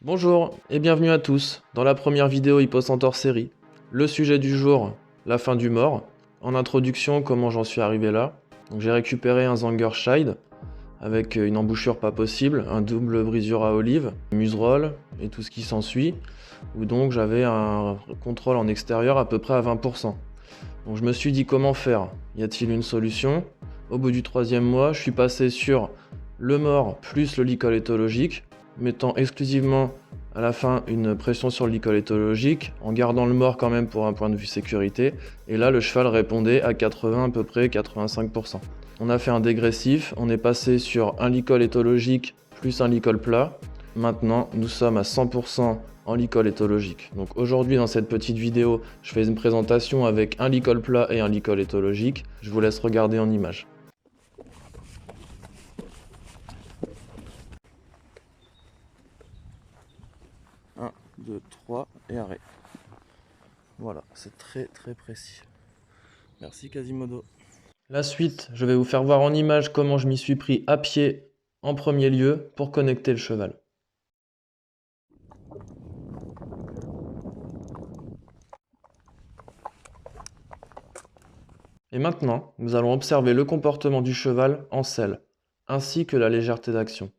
Bonjour et bienvenue à tous dans la première vidéo Hippocentaure série. Le sujet du jour, la fin du mort. En introduction, comment j'en suis arrivé là. Donc j'ai récupéré un Zangerscheid avec une embouchure pas possible, un double brisure à olive, museroll et tout ce qui s'ensuit, où donc j'avais un contrôle en extérieur à peu près à 20%. Donc je me suis dit comment faire? Y a-t-il une solution? Au bout du 3e mois, je suis passé sur le mort plus le licol éthologique, mettant exclusivement à la fin une pression sur le licol éthologique, en gardant le mort quand même pour un point de vue sécurité, et là le cheval répondait à 80 à peu près 85%. On a fait un dégressif, on est passé sur un licol éthologique plus un licol plat. Maintenant nous sommes à 100% en licol éthologique. Donc aujourd'hui dans cette petite vidéo, je fais une présentation avec un licol plat et un licol éthologique. Je vous laisse regarder en images. 1, 2, 3 et arrêt. Voilà, c'est très précis. Merci Quasimodo. La suite, je vais vous faire voir en image comment je m'y suis pris à pied en premier lieu pour connecter le cheval. Et maintenant, nous allons observer le comportement du cheval en selle, ainsi que la légèreté d'action.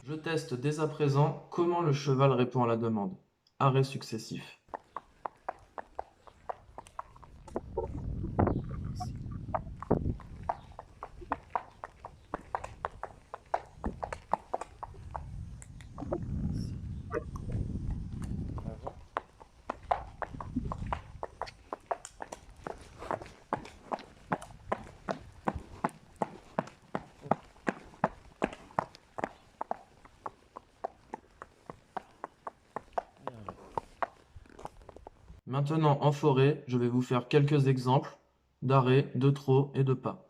Je teste dès à présent comment le cheval répond à la demande. Arrêt successif. Maintenant, en forêt, je vais vous faire quelques exemples d'arrêts, de trot et de pas.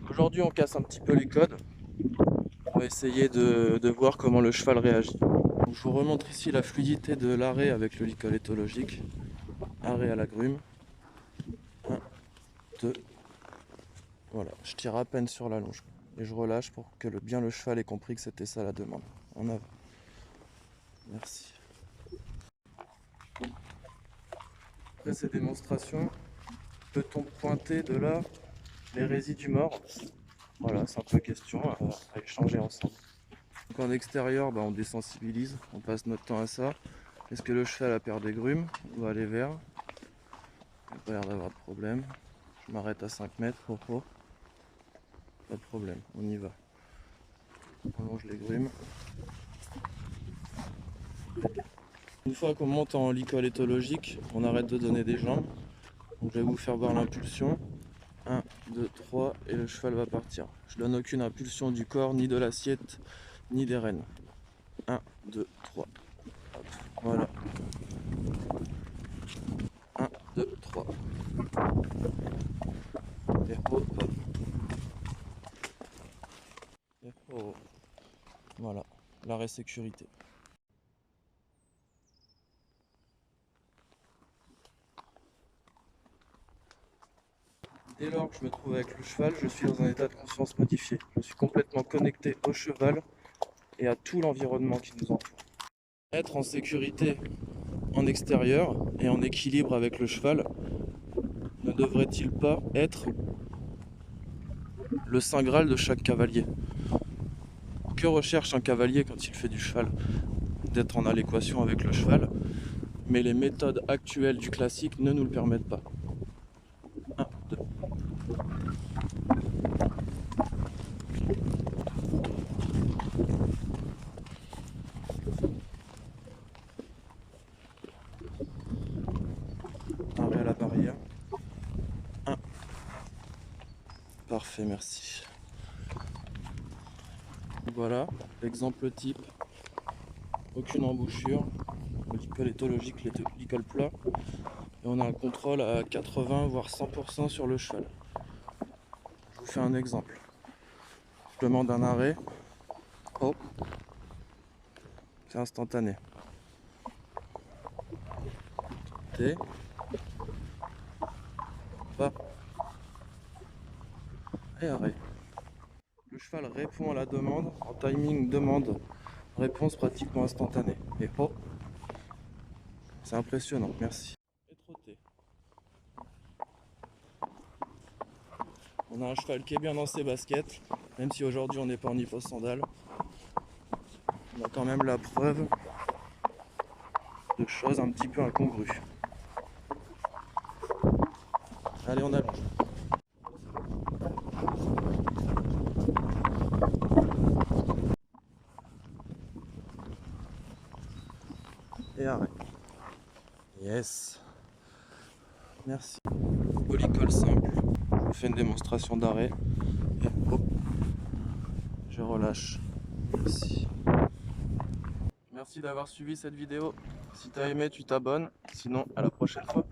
Aujourd'hui, on casse un petit peu les codes. On va essayer de voir comment le cheval réagit. Donc, je vous remontre ici la fluidité de l'arrêt avec le licol éthologique. Arrêt à la grume. 1, 2. Voilà, je tire à peine sur la longe. Et je relâche pour que bien le cheval ait compris que c'était ça la demande. En avant. Merci. Après ces démonstrations, peut-on pointer de là les résidus morts? Voilà, c'est un peu question à échanger ensemble. Donc en extérieur, on désensibilise, on passe notre temps à ça. Est-ce que le cheval a perdu des grumes ou aller vers? Il n'y a pas l'air d'avoir de problème. Je m'arrête à 5 mètres, pas de problème, on y va. On longe les grumes. Une fois qu'on monte en licol éthologique, on arrête de donner des jambes. Donc je vais vous faire voir l'impulsion. 1, 2, 3 et le cheval va partir. Je donne aucune impulsion du corps, ni de l'assiette, ni des rênes. 1, 2, 3. Hop, voilà. 1, 2, 3. Et hop. Et hop. Voilà, l'arrêt sécurité. Dès lors que je me trouve avec le cheval, je suis dans un état de conscience modifié. Je suis complètement connecté au cheval et à tout l'environnement qui nous entoure. Être en sécurité en extérieur et en équilibre avec le cheval ne devrait-il pas être le saint graal de chaque cavalier? Que recherche un cavalier quand il fait du cheval? D'être en adéquation avec le cheval, mais les méthodes actuelles du classique ne nous le permettent pas. 1, 2. Arrêt à la barrière. 1. Parfait, merci. Voilà, l'exemple type. Aucune embouchure. Le licol éthologique, le licol plat. Et on a un contrôle à 80 voire 100% sur le cheval. Je vous fais un exemple. Je demande un arrêt. Hop. C'est instantané. T. Pas. Et arrêt. Le cheval répond à la demande en timing demande. Réponse pratiquement instantanée. Et oh, c'est impressionnant, merci. Et trotter. On a un cheval qui est bien dans ses baskets, même si aujourd'hui on n'est pas en hyposandale. On a quand même la preuve de choses un petit peu incongrues. Allez, on allonge. Et arrêt. Yes. Merci. Polycol simple. Je fais une démonstration d'arrêt. Et hop, je relâche. Merci. Merci d'avoir suivi cette vidéo. Si tu as aimé, tu t'abonnes. Sinon, à la prochaine fois.